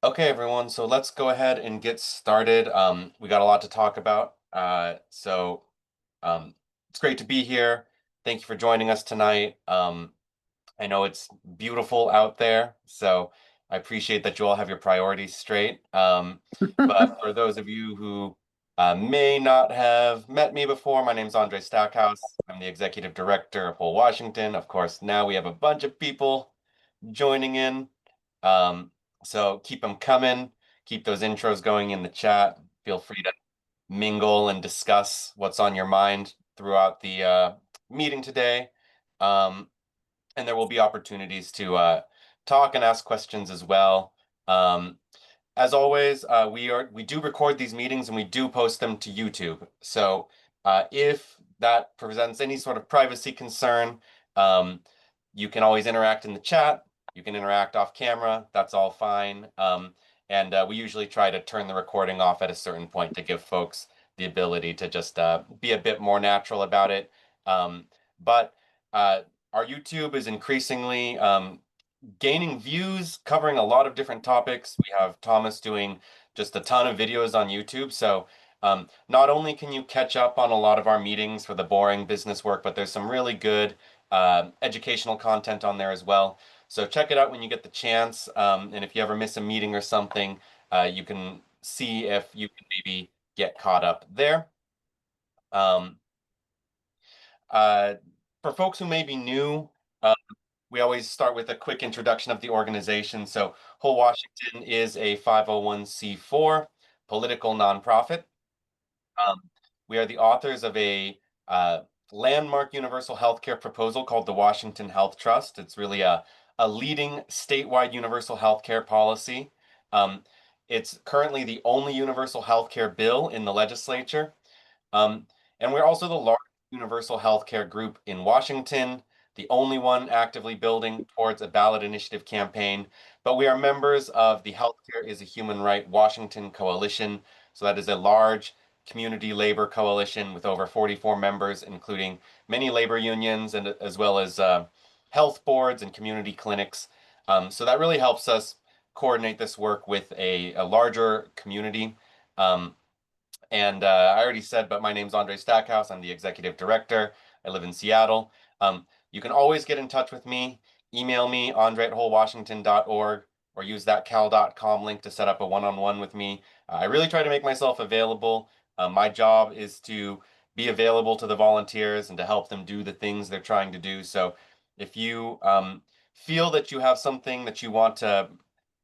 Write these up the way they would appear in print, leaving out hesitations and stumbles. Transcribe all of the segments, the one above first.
Okay, everyone, so let's go ahead and get started. We got a lot to talk about. Um, it's great to be here. Thank you for joining us tonight. I know it's beautiful out there, so I appreciate that you all have your priorities straight. But for those of you who may not have met me before, my name's Andre Stackhouse. I'm the executive director of Whole Washington. Of course, now we have a bunch of people joining in. Um, so keep them coming. Keep those intros going in the chat. Feel free to mingle and discuss what's on your mind throughout the meeting today. Um, and there will be opportunities to talk and ask questions as well. Um, as always, we do record these meetings and we do post them to YouTube. So if that presents any sort of privacy concern, um, you can always interact in the chat. You can interact off camera. That's all fine. And we usually try to turn the recording off at a certain point to give folks the ability to just be a bit more natural about it. But our YouTube is increasingly gaining views, covering a lot of different topics. We have Thomas doing just a ton of videos on YouTube. So not only can you catch up on a lot of our meetings for the boring business work, but there's some really good educational content on there as well. So check it out when you get the chance. And if you ever miss a meeting or something, you can see if you can maybe get caught up there. Um, uh, for folks who may be new, uh, we always start with a quick introduction of the organization. So Whole Washington is a 501c4 political nonprofit. Um, we are the authors of a uh, landmark universal healthcare proposal called the Washington Health Trust. It's really a leading statewide universal healthcare policy. Um, it's currently the only universal healthcare bill in the legislature. Um, and we're also the largest universal healthcare group in Washington, the only one actively building towards a ballot initiative campaign. But we are members of the Healthcare is a Human Right Washington Coalition. So that is a large community labor coalition with over 44 members, including many labor unions and as well as health boards and community clinics. So that really helps us coordinate this work with a larger community. Um, and I already said, but my name's Andre Stackhouse. I'm the executive director. I live in Seattle. You can always get in touch with me. Email me, andre@wholewashington.org, or use that cal.com link to set up a one-on-one with me. I really try to make myself available. My job is to be available to the volunteers and to help them do the things they're trying to do. So if you feel that you have something that you want to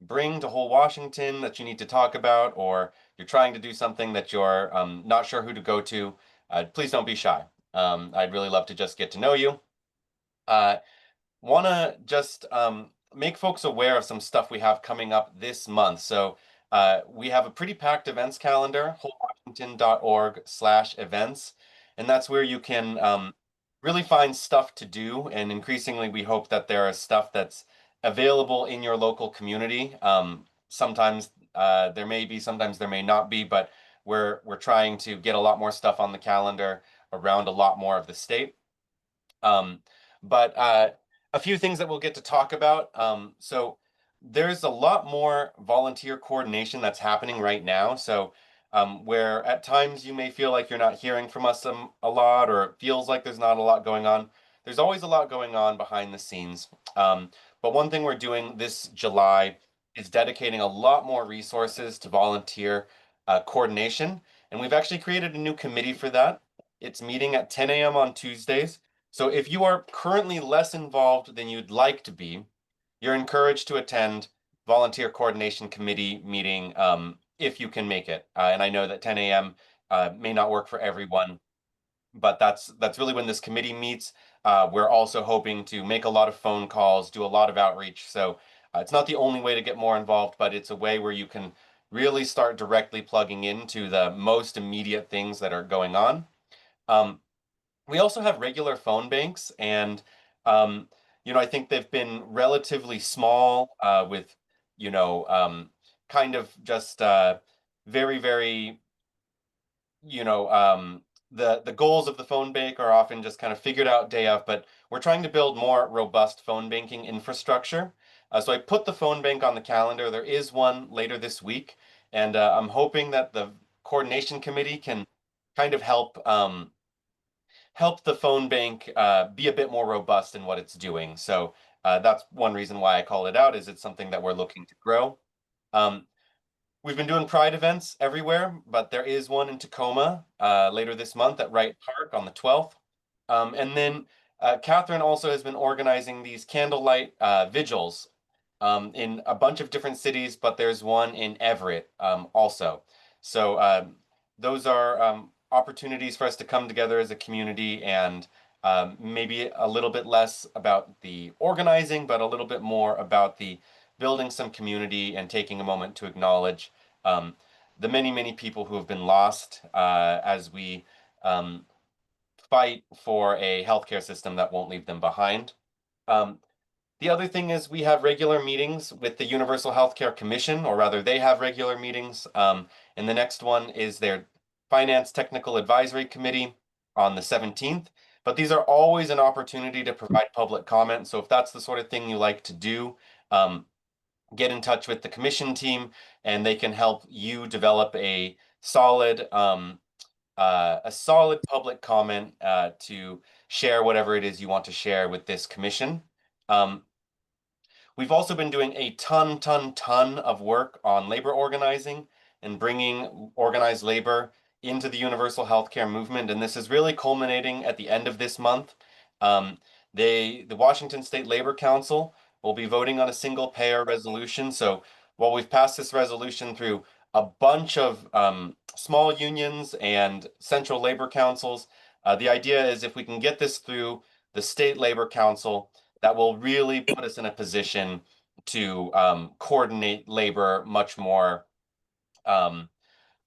bring to Whole Washington that you need to talk about, or you're trying to do something that you're not sure who to go to, please don't be shy. I'd really love to just get to know you. Uh, Want to just make folks aware of some stuff we have coming up this month. So we have a pretty packed events calendar, wholewashington.org/events, and that's where you can really find stuff to do. And increasingly, we hope that there is stuff that's available in your local community. Sometimes there may be, sometimes there may not be, but we're trying to get a lot more stuff on the calendar around a lot more of the state. Um, but a few things that we'll get to talk about. So there's a lot more volunteer coordination that's happening right now. So where at times you may feel like you're not hearing from us a lot, or it feels like there's not a lot going on, there's always a lot going on behind the scenes. But one thing we're doing this July is dedicating a lot more resources to volunteer coordination. And we've actually created a new committee for that. It's meeting at 10 a.m. on Tuesdays. So if you are currently less involved than you'd like to be, you're encouraged to attend volunteer coordination committee meeting if you can make it. And I know that 10 a.m. May not work for everyone, but that's really when this committee meets. We're also hoping to make a lot of phone calls, do a lot of outreach. So it's not the only way to get more involved, but it's a way where you can really start directly plugging into the most immediate things that are going on. Um, we also have regular phone banks, and um, I think they've been relatively small with, you know, um, kind of just very, very, you know, um, the goals of the phone bank are often just kind of figured out day of, but we're trying to build more robust phone banking infrastructure. So I put the phone bank on the calendar. There is one later this week, and I'm hoping that the coordination committee can kind of help the phone bank be a bit more robust in what it's doing. So that's one reason why I call it out, is it's something that we're looking to grow. Um, We've been doing Pride events everywhere, but there is one in Tacoma later this month at Wright Park on the 12th. And then Catherine also has been organizing these candlelight vigils in a bunch of different cities, but there's one in Everett also. So those are opportunities for us to come together as a community and maybe a little bit less about the organizing, but a little bit more about the building some community and taking a moment to acknowledge um, the many, many people who have been lost as we um, fight for a healthcare system that won't leave them behind. Um, the other thing is we have regular meetings with the Universal Healthcare Commission, or rather, they have regular meetings. And the next one is their Finance Technical Advisory Committee on the 17th. But these are always an opportunity to provide public comment. So if that's the sort of thing you like to do, um, get in touch with the commission team, and they can help you develop a solid public comment to share whatever it is you want to share with this commission. Um, We've also been doing a ton of work on labor organizing and bringing organized labor into the universal healthcare movement. And this is really culminating at the end of this month. Um, the Washington State Labor Council will be voting on a single payer resolution. So while we've passed this resolution through a bunch of small unions and central labor councils, the idea is if we can get this through the state labor council, that will really put us in a position to coordinate labor much more, um,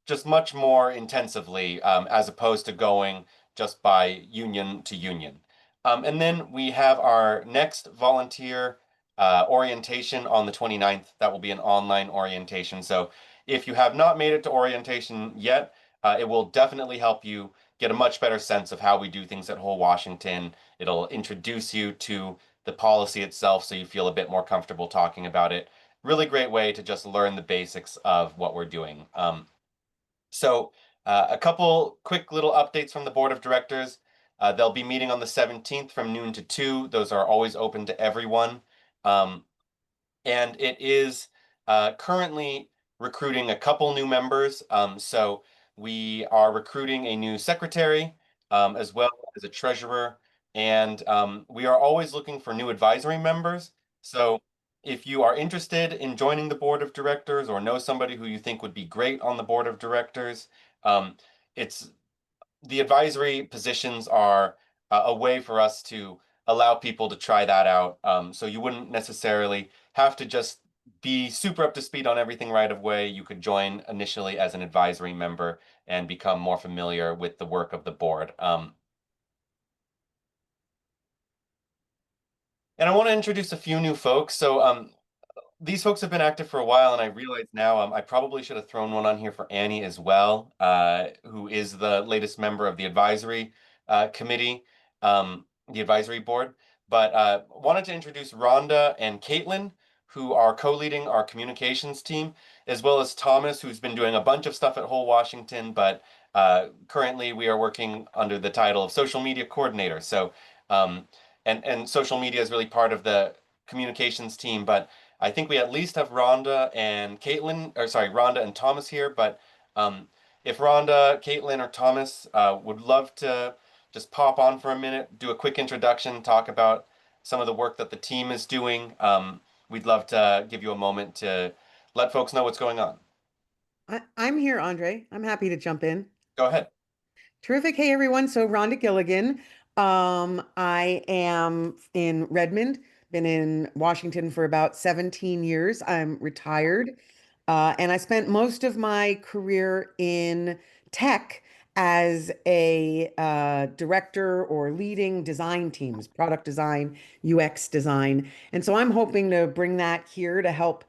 just much more intensively, as opposed to going just by union to union. And then we have our next volunteer orientation on the 29th. That will be an online orientation. So if you have not made it to orientation yet, it will definitely help you get a much better sense of how we do things at Whole Washington. It'll introduce you to the policy itself so you feel a bit more comfortable talking about it. Really great way to just learn the basics of what we're doing. So, a couple quick little updates from the board of directors. They'll be meeting on the 17th from noon to 2. Those are always open to everyone. Um, and it is currently recruiting a couple new members. So we are recruiting a new secretary as well as a treasurer, and we are always looking for new advisory members. So if you are interested in joining the board of directors or know somebody who you think would be great on the board of directors, um, it's the advisory positions are a way for us to allow people to try that out. So you wouldn't necessarily have to just be super up to speed on everything right away. You could join initially as an advisory member and become more familiar with the work of the board. And I want to introduce a few new folks. So these folks have been active for a while, and I realize now I probably should have thrown one on here for Annie as well, who is the latest member of the advisory committee, the advisory board. But wanted to introduce Rhonda and Caitlin, who are co-leading our communications team, as well as Thomas, who's been doing a bunch of stuff at Whole Washington, but currently we are working under the title of social media coordinator. So, um, and social media is really part of the communications team, but I think we at least have Rhonda and Caitlin, or sorry, Rhonda and Thomas here. But um, if Rhonda, Caitlin, or Thomas would love to just pop on for a minute, do a quick introduction, talk about some of the work that the team is doing, we'd love to give you a moment to let folks know what's going on. I'm here, Andre. I'm happy to jump in. Go ahead. Terrific. Hey, everyone. So, Rhonda Gilligan. I am in Redmond, been in Washington for about 17 years. I'm retired. And I spent most of my career in tech as a director or leading design teams, product design, UX design. And so I'm hoping to bring that here to help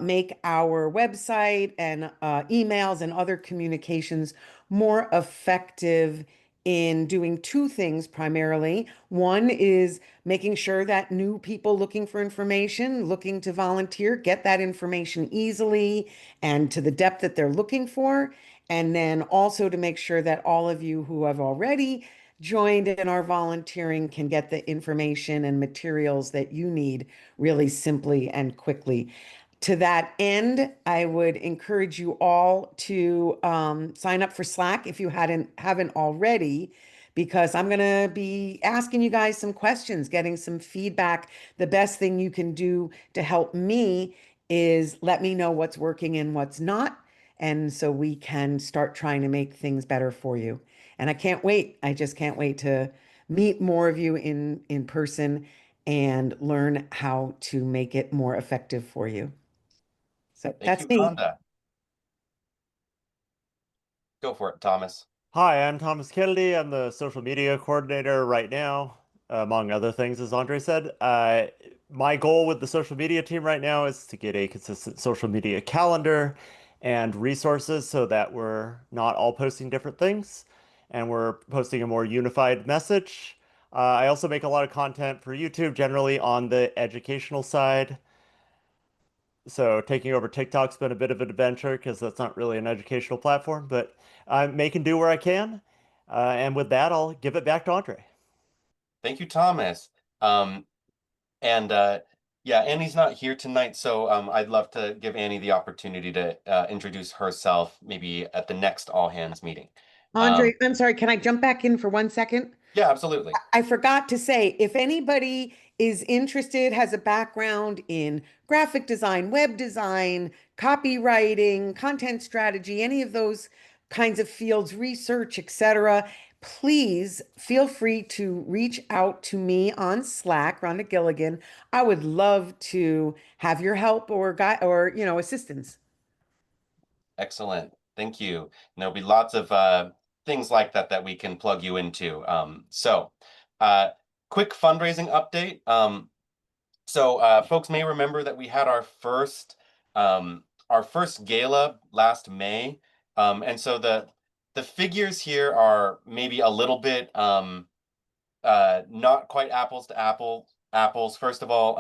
make our website and emails and other communications more effective in doing two things primarily. One is making sure that new people looking for information, looking to volunteer, get that information easily and to the depth that they're looking for. And then also to make sure that all of you who have already joined and are volunteering can get the information and materials that you need really simply and quickly. To that end, I would encourage you all to sign up for Slack if you haven't already, because I'm going to be asking you guys some questions, getting some feedback. The best thing you can do to help me is let me know what's working and what's not, and so we can start trying to make things better for you. And I can't wait. I just can't wait to meet more of you in person and learn how to make it more effective for you. So Thank that's you, me. Rhonda. Go for it, Thomas. Hi, I'm Thomas Kennedy. I'm the social media coordinator right now, among other things, as Andre said. My goal with the social media team right now is to get a consistent social media calendar and resources so that we're not all posting different things and we're posting a more unified message. I also make a lot of content for YouTube, generally on the educational side. So taking over TikTok's been a bit of an adventure because that's not really an educational platform, but I'm making do where I can. And with that, I'll give it back to Andre. Thank you, Thomas. Um, and yeah, Annie's not here tonight, so I'd love to give Annie the opportunity to introduce herself maybe at the next all hands meeting. Andre, I'm sorry, can I jump back in for 1 second? Yeah, absolutely. I forgot to say, if anybody is interested, has a background in graphic design, web design, copywriting, content strategy, any of those kinds of fields, research, etc., please feel free to reach out to me on Slack, Rhonda Gilligan. I would love to have your help or guide or assistance. Excellent. Thank you. And there'll be lots of things like that that we can plug you into. Uh, quick fundraising update. Folks may remember that we had our first gala last May. And so the figures here are maybe a little bit not quite apples to apples. First of all,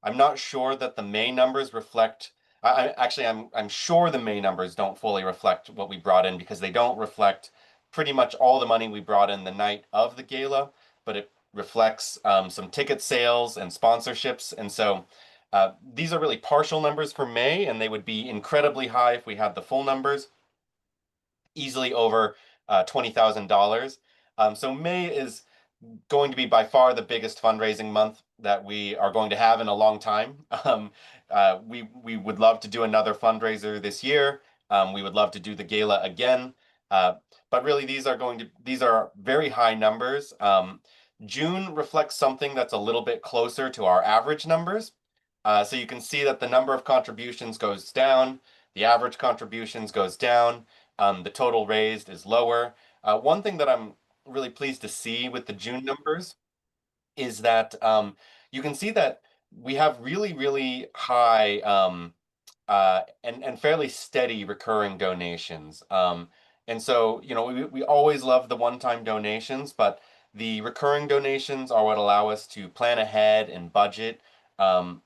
I'm not sure that the May numbers reflect. I'm sure the May numbers don't fully reflect what we brought in because they don't reflect pretty much all the money we brought in the night of the gala, but it reflects some ticket sales and sponsorships, and so these are really partial numbers for May, and they would be incredibly high if we had the full numbers, easily over $20,000. So May is going to be by far the biggest fundraising month that we are going to have in a long time. We would love to do another fundraiser this year. We would love to do the gala again. Uh, but really, these are very high numbers. June reflects something that's a little bit closer to our average numbers. So you can see that the number of contributions goes down, the average contributions goes down, the total raised is lower. One thing that I'm really pleased to see with the June numbers is that you can see that we have really, really high and fairly steady recurring donations. And so, we always love the one-time donations, but the recurring donations are what allow us to plan ahead and budget. Um,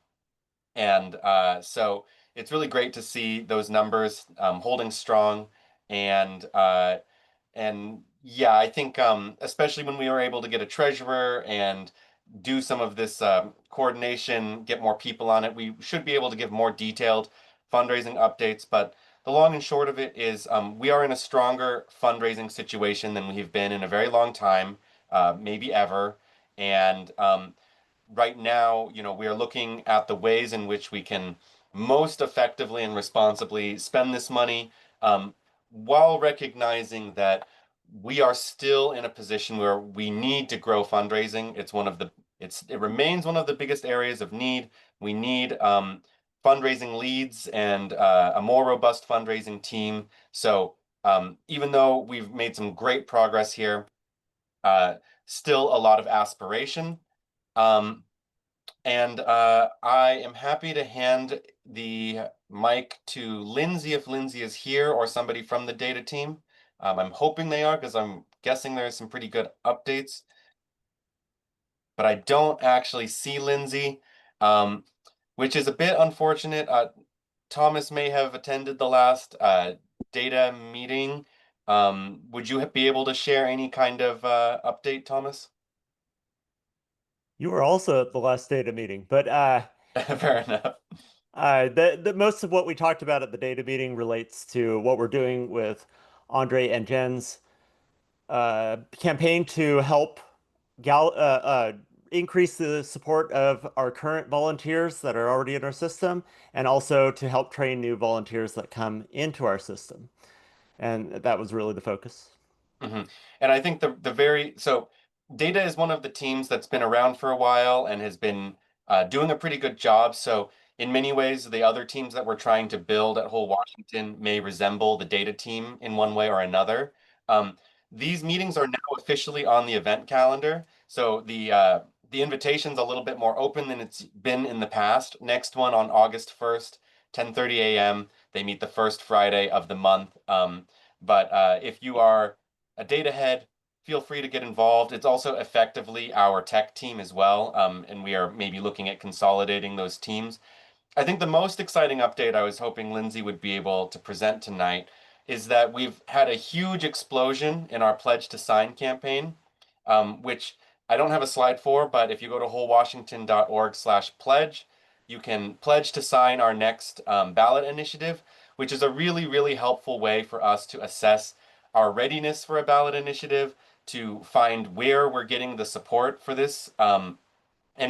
so it's really great to see those numbers holding strong. And yeah, I think especially when we were able to get a treasurer and do some of this coordination, get more people on it, we should be able to give more detailed fundraising updates. But the long and short of it is we are in a stronger fundraising situation than we've been in a very long time, maybe ever. And right now, we are looking at the ways in which we can most effectively and responsibly spend this money, while recognizing that we are still in a position where we need to grow fundraising. It remains one of the biggest areas of need. We need fundraising leads and a more robust fundraising team. So even though we've made some great progress here, uh, still a lot of aspiration. Um, and I am happy to hand the mic to Lindsay if Lindsay is here or somebody from the data team. I'm hoping they are because I'm guessing there's some pretty good updates, but I don't actually see Lindsay, which is a bit unfortunate. Thomas may have attended the last data meeting. Would you be able to share any kind of update, Thomas? You were also at the last data meeting, but Fair enough. the most of what we talked about at the data meeting relates to what we're doing with Andre and Jen's campaign to help increase the support of our current volunteers that are already in our system, and also to help train new volunteers that come into our system. And that was really the focus. And I think so Data is one of the teams that's been around for a while and has been doing a pretty good job. So in many ways, the other teams that we're trying to build at Whole Washington may resemble the data team in one way or another. These meetings are now officially on the event calendar, so the invitation's a little bit more open than it's been in the past. Next one on August 1st, 10:30 a.m. They meet the first Friday of the month. But if you are a data head, feel free to get involved. It's also effectively our tech team as well, and we are maybe looking at consolidating those teams. I think the most exciting update I was hoping Lindsay would be able to present tonight is that we've had a huge explosion in our Pledge to Sign campaign, which I don't have a slide for, but if you go to wholewashington.org/pledge, you can pledge to sign our next ballot initiative, which is a really, really helpful way for us to assess our readiness for a ballot initiative, to find where we're getting the support for this. And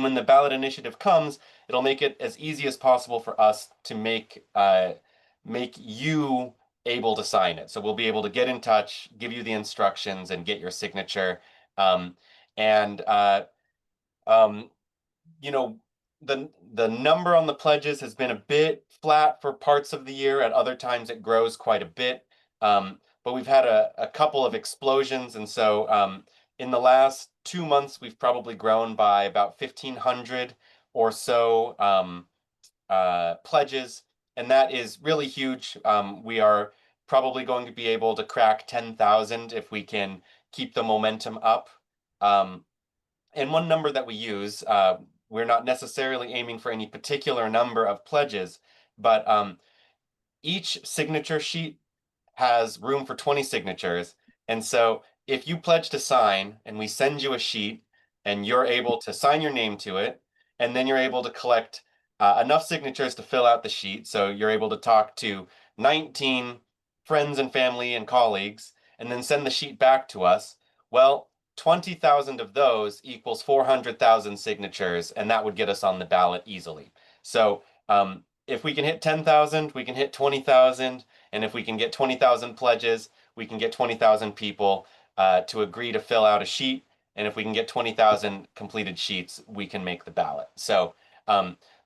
when the ballot initiative comes, it'll make it as easy as possible for us to make you able to sign it. So we'll be able to get in touch, give you the instructions, and get your signature. And you know, the number on the pledges has been a bit flat for parts of the year. At other times, it grows quite a bit. But we've had a couple of explosions, and so in the last 2 months, we've probably grown by about 1,500 or so pledges, and that is really huge. We are probably going to be able to crack 10,000 if we can keep the momentum up. And one number that we use, we're not necessarily aiming for any particular number of pledges, but each signature sheet has room for 20 signatures. And so if you pledge to sign and we send you a sheet and you're able to sign your name to it, and then you're able to collect enough signatures to fill out the sheet, so you're able to talk to 19 friends and family and colleagues, and then send the sheet back to us, well, 20,000 of those equals 400,000 signatures, and that would get us on the ballot easily. So if we can hit 10,000, we can hit 20,000, and if we can get 20,000 pledges, we can get 20,000 people to agree to fill out a sheet. And if we can get 20,000 completed sheets, we can make the ballot. So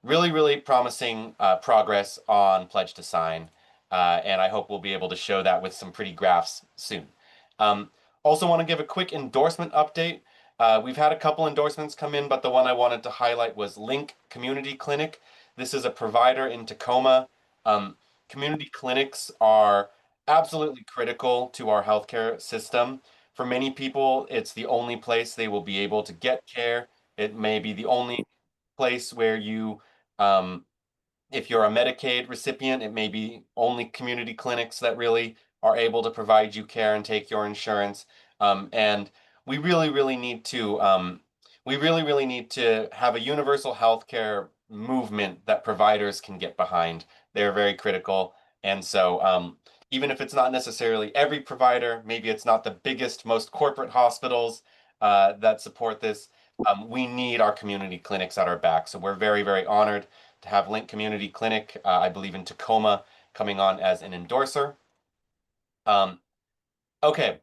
really, really promising progress on Pledge to Sign. And I hope we'll be able to show that with some pretty graphs soon. Also want to give a quick endorsement update. We've had a couple endorsements come in, but the one I wanted to highlight was Link Community Clinic. This is a provider in Tacoma. Community clinics are absolutely critical to our healthcare system. For many people, it's the only place they will be able to get care. It may be the only place where you, if you're a Medicaid recipient, it may be only community clinics that really are able to provide you care and take your insurance. And we really, really need to have a universal healthcare movement that providers can get behind. They're very critical. And so even if it's not necessarily every provider, maybe it's not the biggest, most corporate hospitals that support this, we need our community clinics at our back. So we're very, very honored to have Link Community Clinic, I believe in Tacoma, coming on as an endorser. Okay,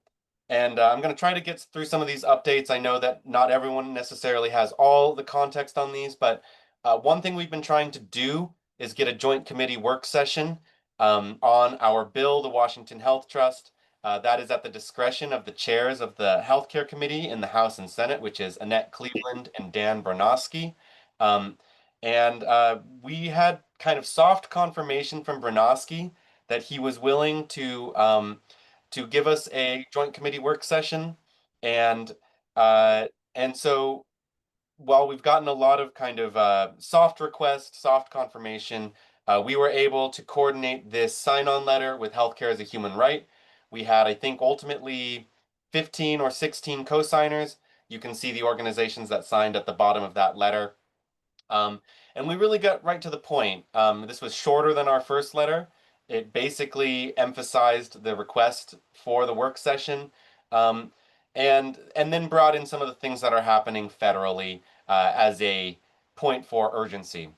and I'm going to try to get through some of these updates. I know that not everyone necessarily has all the context on these, but one thing we've been trying to do is get a joint committee work session on our bill, the Washington Health Trust. That is at the discretion of the chairs of the Healthcare Committee in the House and Senate, which is Annette Cleveland and Dan Bernofsky. And we had kind of soft confirmation from Bernofsky that he was willing to to give us a joint committee work session. And uh, and so while we've gotten a lot of kind of soft requests, soft confirmation, we were able to coordinate this sign-on letter with healthcare as a human right. We had, I think, ultimately 15 or 16 co-signers. You can see the organizations that signed at the bottom of that letter. And we really got right to the point. This was shorter than our first letter. It basically emphasized the request for the work session, um, and then brought in some of the things that are happening federally as a point for urgency.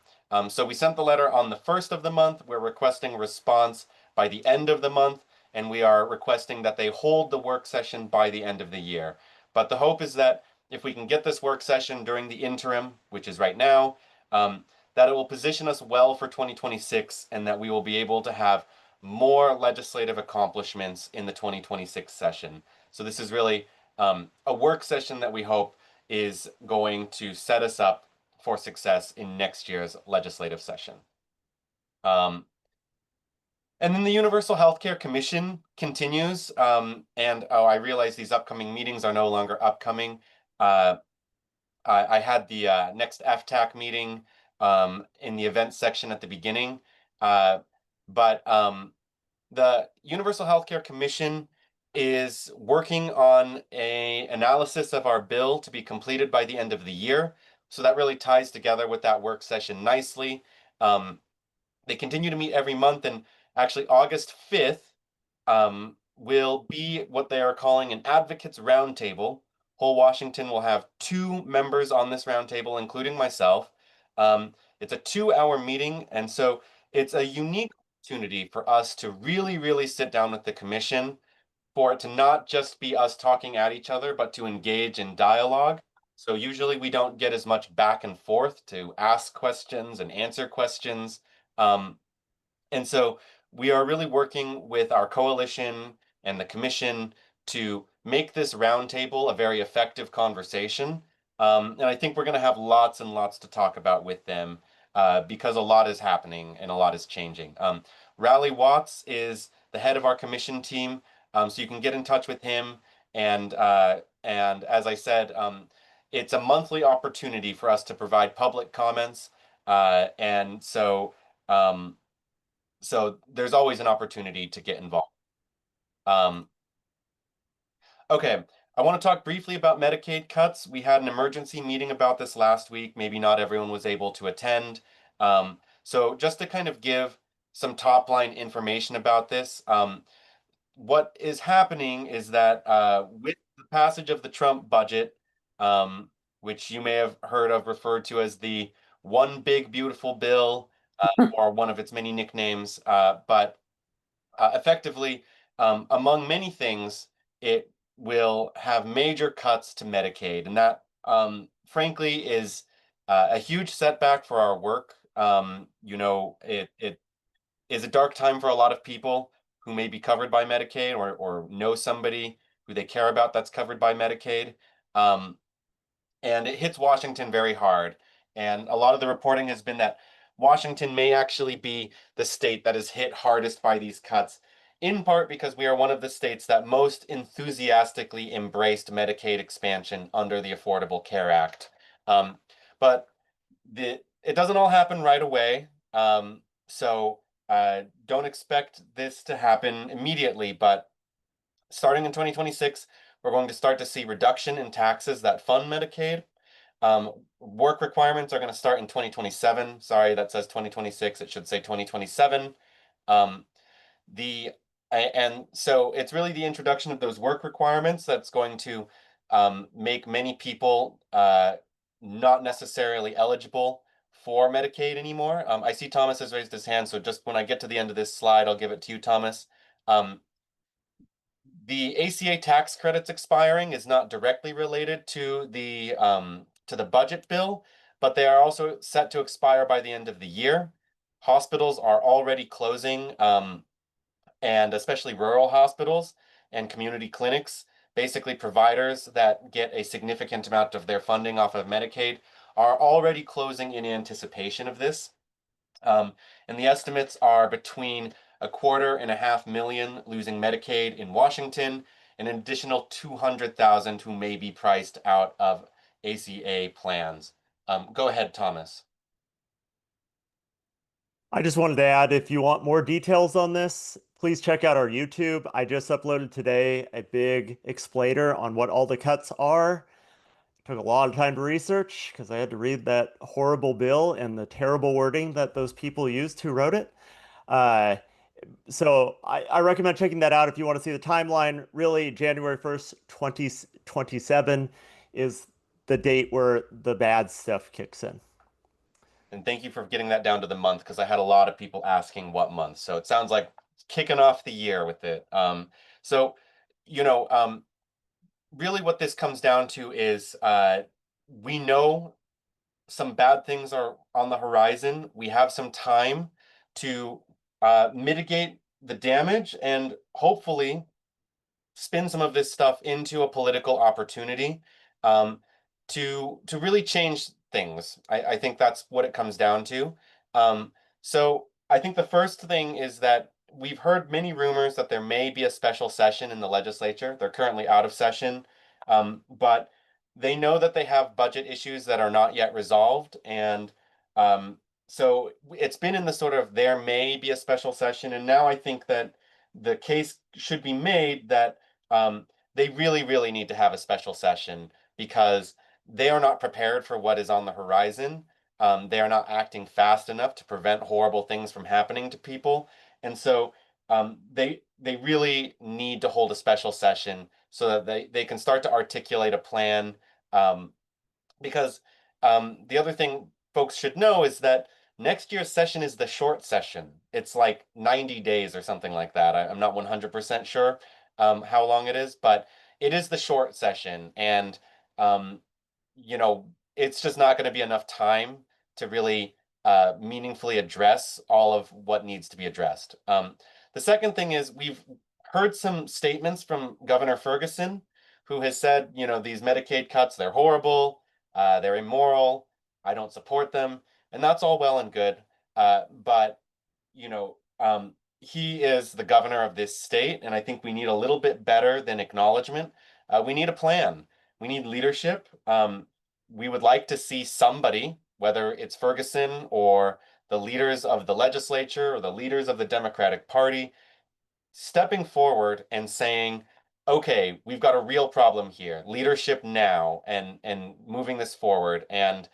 So we sent the letter on the 1st of the month. We're requesting a response by the end of the month, and we are requesting that they hold the work session by the end of the year. But the hope is that if we can get this work session during the interim, which is right now, that it will position us well for 2026 and that we will be able to have more legislative accomplishments in the 2026 session. So this is really a work session that we hope is going to set us up for success in next year's legislative session. And then the Universal Healthcare Commission continues. And I realize these upcoming meetings are no longer upcoming. I had the next FTAC meeting in the event section at the beginning. But the Universal Healthcare Commission is working on an analysis of our bill to be completed by the end of the year. So that really ties together with that work session nicely. They continue to meet every month, and actually August 5th will be what they are calling an advocates roundtable. Whole Washington will have 2 members on this roundtable, including myself. It's a 2-hour meeting, and so it's a unique opportunity for us to really, really sit down with the commission, for it to not just be us talking at each other, but to engage in dialogue. So usually we don't get as much back and forth to ask questions and answer questions. And so we are really working with our coalition and the commission to make this roundtable a very effective conversation. And I think we're going to have lots and lots to talk about with them because a lot is happening and a lot is changing. Raleigh Watts is the head of our commission team, so you can get in touch with him. And as I said, it's a monthly opportunity for us to provide public comments. And so there's always an opportunity to get involved. Okay, I want to talk briefly about Medicaid cuts. We had an emergency meeting about this last week. Maybe not everyone was able to attend. So just to kind of give some top line information about this, what is happening is that with the passage of the Trump budget, which you may have heard of referred to as the One Big Beautiful Bill, or one of its many nicknames, but effectively, among many things, it will have major cuts to Medicaid, and that, frankly, is a huge setback for our work. It is a dark time for a lot of people who may be covered by Medicaid or know somebody who they care about that's covered by Medicaid. And it hits Washington very hard. And a lot of the reporting has been that Washington may actually be the state that is hit hardest by these cuts, in part because we are one of the states that most enthusiastically embraced Medicaid expansion under the Affordable Care Act. But it doesn't all happen right away. So don't expect this to happen immediately, but starting in 2026, we're going to start to see reduction in taxes that fund Medicaid. Work requirements are going to start in 2027. Sorry, that says 2026. It should say 2027. And so it's really the introduction of those work requirements that's going to make many people not necessarily eligible for Medicaid anymore. I see Thomas has raised his hand, so just when I get to the end of this slide, I'll give it to you, Thomas. The ACA tax credits expiring is not directly related to the budget bill, but they are also set to expire by the end of the year. Hospitals are already closing, and especially rural hospitals and community clinics, basically providers that get a significant amount of their funding off of Medicaid, are already closing in anticipation of this. And the estimates are between $2.25 million losing Medicaid in Washington, and an additional 200,000 who may be priced out of ACA plans. Go ahead, Thomas. I just wanted to add, if you want more details on this, please check out our YouTube. I just uploaded today a big explainer on what all the cuts are. Took a lot of time to research because I had to read that horrible bill and the terrible wording that those people used who wrote it. Uh, so I recommend checking that out if you want to see the timeline. Really, January 1st, 2027 is the date where the bad stuff kicks in. And thank you for getting that down to the month, because I had a lot of people asking what month. So it sounds like kicking off the year with it. So, you know, really what this comes down to is we know some bad things are on the horizon. We have some time to mitigate the damage and hopefully spin some of this stuff into a political opportunity, to really change things. I think that's what it comes down to. So I think the first thing is that we've heard many rumors that there may be a special session in the legislature. They're currently out of session, but they know that they have budget issues that are not yet resolved. And so it's been in the sort of there may be a special session. And now I think that the case should be made that they really, really need to have a special session, because they are not prepared for what is on the horizon. They are not acting fast enough to prevent horrible things from happening to people. And so they really need to hold a special session so that they can start to articulate a plan. Because the other thing folks should know is that next year's session is the short session. It's like 90 days or something like that. I'm not 100% sure how long it is, but it is the short session. And, um, you know, it's just not going to be enough time to really meaningfully address all of what needs to be addressed. The second thing is we've heard some statements from Governor Ferguson, who has said, you know, these Medicaid cuts, they're horrible, they're immoral, I don't support them, and that's all well and good. But, you know, he is the governor of this state, and I think we need a little bit better than acknowledgement. We need a plan. We need leadership. We would like to see somebody, whether it's Ferguson or the leaders of the legislature or the leaders of the Democratic Party, stepping forward and saying, okay, we've got a real problem here, leadership now, and moving this forward. And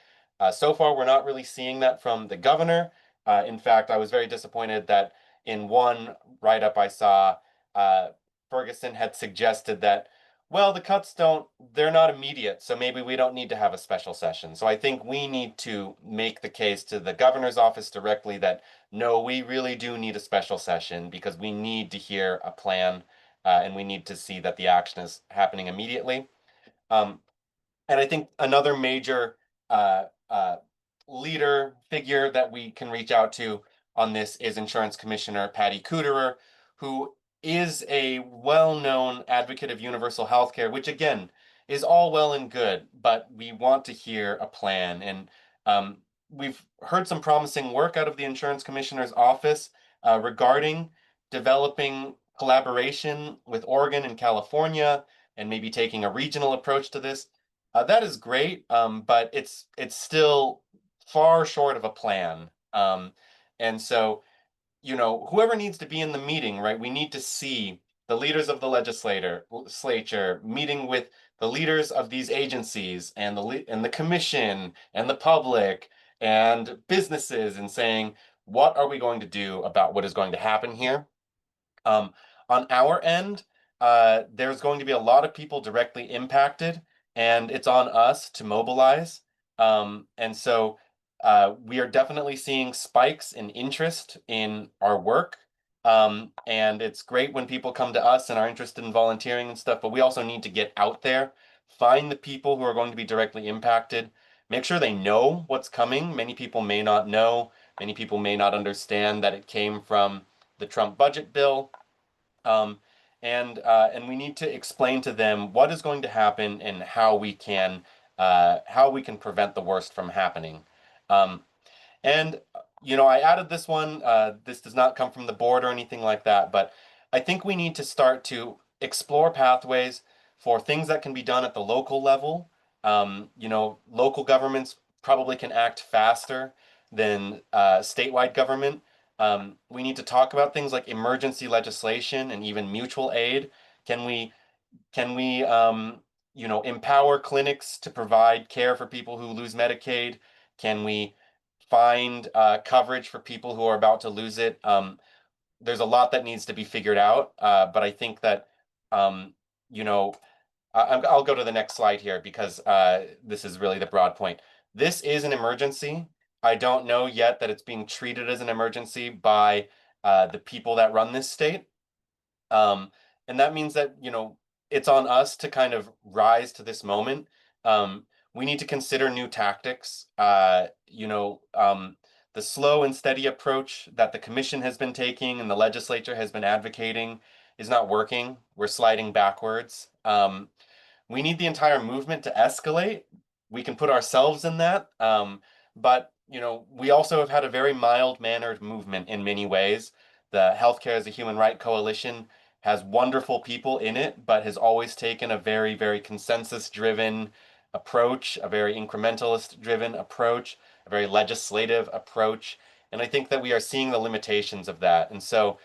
so far, we're not really seeing that from the governor. In fact, I was very disappointed that in one write-up I saw, Ferguson had suggested that, well, the cuts they're not immediate, so maybe we don't need to have a special session. So I think we need to make the case to the governor's office directly that no, we really do need a special session, because we need to hear a plan, and we need to see that the action is happening immediately. And I think another major uh, uh, leader figure that we can reach out to on this is Insurance Commissioner Patty Kuderer, who is a well-known advocate of universal health care, which again is all well and good, but we want to hear a plan. And we've heard some promising work out of the Insurance Commissioner's office regarding developing collaboration with Oregon and California, and maybe taking a regional approach to this. That is great, but it's still far short of a plan. And so, you know, whoever needs to be in the meeting, right? We need to see the leaders of the legislature meeting with the leaders of these agencies and the commission and the public and businesses, and saying, what are we going to do about what is going to happen here? On our end, there's going to be a lot of people directly impacted, and it's on us to mobilize. And so we are definitely seeing spikes in interest in our work. And it's great when people come to us and are interested in volunteering and stuff, but we also need to get out there, find the people who are going to be directly impacted, make sure they know what's coming. Many people may not know, many people may not understand that it came from the Trump budget bill. Um, and we need to explain to them what is going to happen and how we can prevent the worst from happening. Um, and I added this one. This does not come from the board or anything like that, but I think we need to start to explore pathways for things that can be done at the local level. Local governments probably can act faster than statewide government. We need to talk about things like emergency legislation and even mutual aid. Can we empower clinics to provide care for people who lose Medicaid? Can we find coverage for people who are about to lose it? There's a lot that needs to be figured out, but I think that, um, you know, I'll go to the next slide here because this is really the broad point. This is an emergency. I don't know yet that it's being treated as an emergency by the people that run this state. And that means that, it's on us to kind of rise to this moment. We need to consider new tactics. The slow and steady approach that the commission has been taking and the legislature has been advocating is not working. We're sliding backwards. We need the entire movement to escalate. We can put ourselves in that. But, we also have had a very mild-mannered movement in many ways. The Healthcare as a Human Right Coalition has wonderful people in it, but has always taken a very, very consensus-driven approach, a very incrementalist-driven approach, a very legislative approach. And I think that we are seeing the limitations of that. And so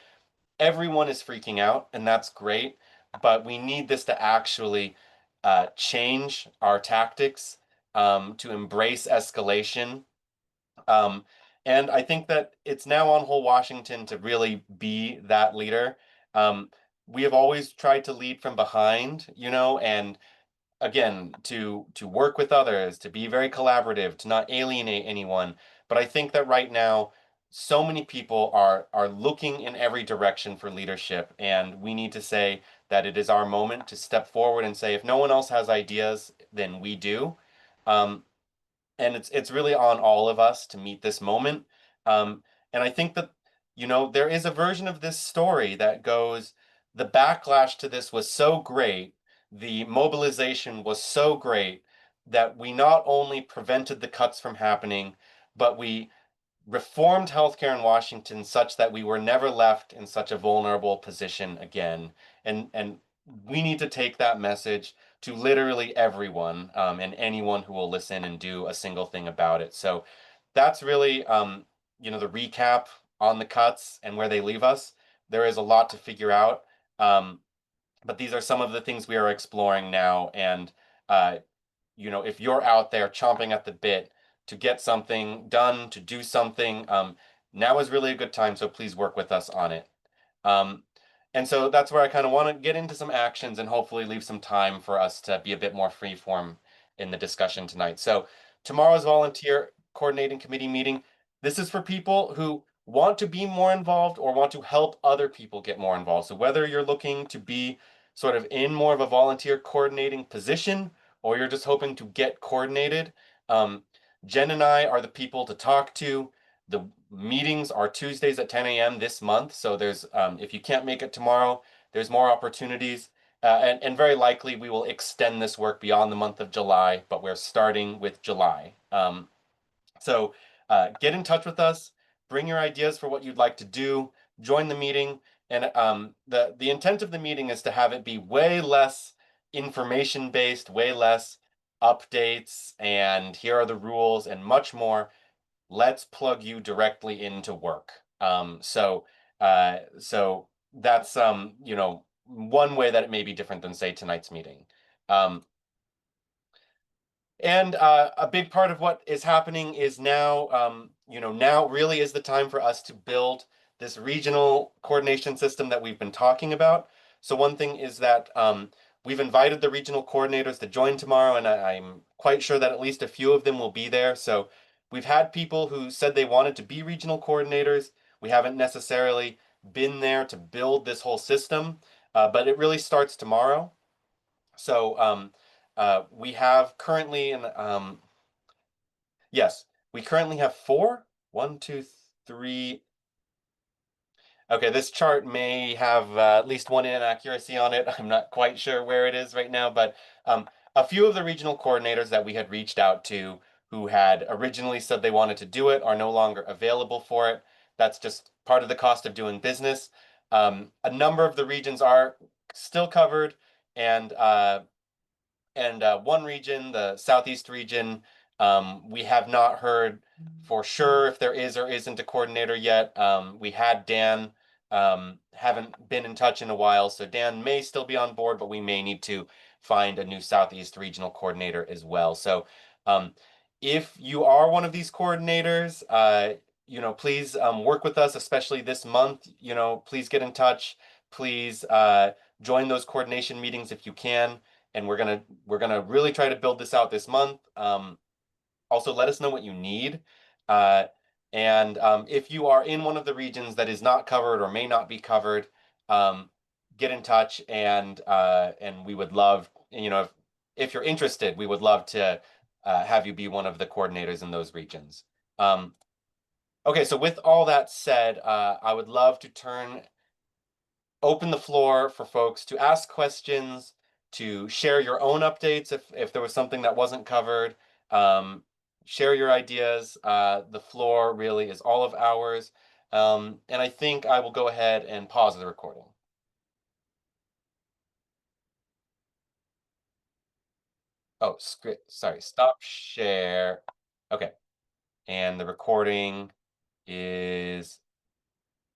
everyone is freaking out, and that's great, but we need this to actually change our tactics, to embrace escalation. And I think that it's now on whole Washington to really be that leader. We have always tried to lead from behind, and again, to work with others, to be very collaborative, to not alienate anyone. But I think that right now, so many people are looking in every direction for leadership, and we need to say that it is our moment to step forward and say, if no one else has ideas, then we do. Um, and it's really on all of us to meet this moment. And I think that there is a version of this story that goes, the backlash to this was so great, the mobilization was so great that we not only prevented the cuts from happening, but we reformed healthcare in Washington such that we were never left in such a vulnerable position again. And we need to take that message to literally everyone, and anyone who will listen and do a single thing about it. So that's really, the recap on the cuts and where they leave us. There is a lot to figure out, but these are some of the things we are exploring now. And if you're out there chomping at the bit to get something done, to do something, now is really a good time. So please work with us on it. And so that's where I kind of want to get into some actions and hopefully leave some time for us to be a bit more free form in the discussion tonight. So tomorrow's volunteer coordinating committee meeting, this is for people who want to be more involved or want to help other people get more involved. So whether you're looking to be sort of in more of a volunteer coordinating position, or you're just hoping to get coordinated, Jen and I are the people to talk to. The meetings are Tuesdays at 10 a.m. this month. So there's, if you can't make it tomorrow, there's more opportunities. And very likely we will extend this work beyond the month of July, but we're starting with July. So get in touch with us, bring your ideas for what you'd like to do, join the meeting. And the intent of the meeting is to have it be way less information based, way less updates, and here are the rules, and much more. Let's plug you directly into work. So that's one way that it may be different than, say, tonight's meeting. And a big part of what is happening is now, now really is the time for us to build this regional coordination system that we've been talking about. So one thing is that we've invited the regional coordinators to join tomorrow, and I'm quite sure that at least a few of them will be there. So we've had people who said they wanted to be regional coordinators. We haven't necessarily been there to build this whole system, but it really starts tomorrow. So we have currently, yes, we currently have 4, 1, 2, 3. Okay, this chart may have at least one inaccuracy on it. I'm not quite sure where it is right now, but a few of the regional coordinators that we had reached out to who had originally said they wanted to do it are no longer available for it. That's just part of the cost of doing business. A number of the regions are still covered, and one region, the Southeast region, we have not heard for sure if there is or isn't a coordinator yet. We had Dan, haven't been in touch in a while, so Dan may still be on board, but we may need to find a new Southeast regional coordinator as well. So if you are one of these coordinators, please work with us, especially this month. Please get in touch. Please join those coordination meetings if you can, and we're gonna really try to build this out this month. Also, let us know what you need. And if you are in one of the regions that is not covered or may not be covered, get in touch, and we would love, if you're interested, we would love to have you be one of the coordinators in those regions. Okay, so with all that said, I would love to open the floor for folks to ask questions, to share your own updates if there was something that wasn't covered. Share your ideas. The floor really is all of ours. And I think I will go ahead and pause the recording. Oh, sorry, stop share. Okay. And the recording is